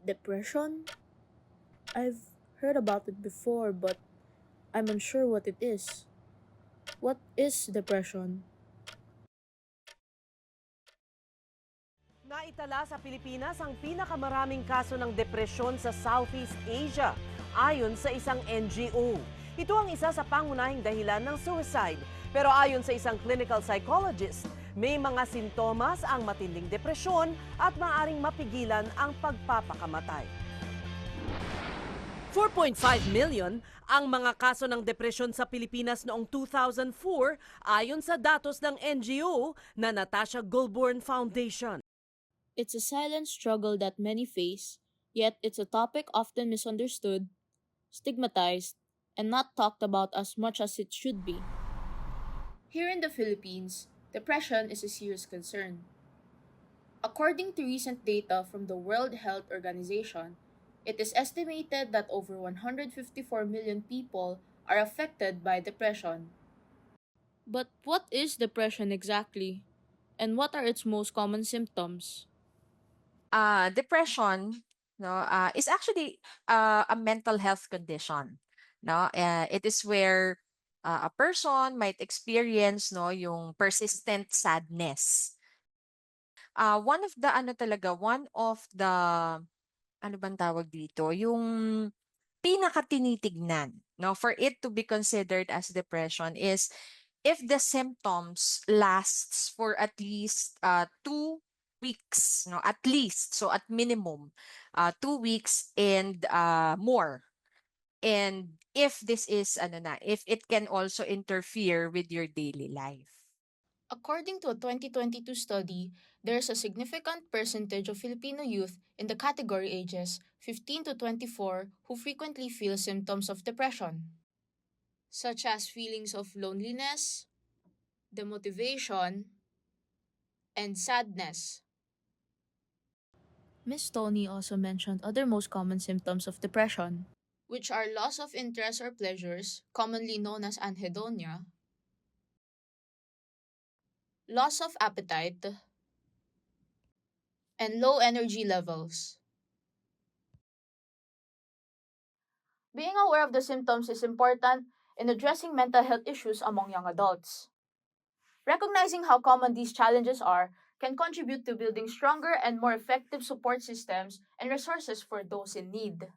Depression? I've heard about it before, but I'm unsure what it is. What is depression? Naitala sa Pilipinas ang pinakamaraming kaso ng depresyon sa Southeast Asia, ayon sa isang NGO. Ito ang isa sa pangunahing dahilan ng suicide. Pero ayon sa isang clinical psychologist, may mga sintomas ang matinding depresyon at maaring mapigilan ang pagpapakamatay. 4.5 million ang mga kaso ng depresyon sa Pilipinas noong 2004 ayon sa datos ng NGO na Natasha Goulbourn Foundation. It's a silent struggle that many face, yet it's a topic often misunderstood, stigmatized, and not talked about as much as it should be. Here in the Philippines, depression is a serious concern. According to recent data from the World Health Organization, it is estimated that over 154 million people are affected by depression. But what is depression exactly? And what are its most common symptoms? Depression, is actually a mental health condition. No, it is where a person might experience yung persistent sadness. One of the ano bang tawag dito, yung pinakatinitignan, no, for it to be considered as depression is if the symptoms lasts for at least 2 weeks, no, at least, so at minimum 2 weeks and more. And if this is if it can also interfere with your daily life. According to a 2022 study, there's a significant percentage of Filipino youth in the category ages 15 to 24 who frequently feel symptoms of depression, such as feelings of loneliness, demotivation, and sadness. Miss Tony also mentioned other most common symptoms of depression, which are loss of interest or pleasures, commonly known as anhedonia, loss of appetite, and low energy levels. Being aware of the symptoms is important in addressing mental health issues among young adults. Recognizing how common these challenges are can contribute to building stronger and more effective support systems and resources for those in need.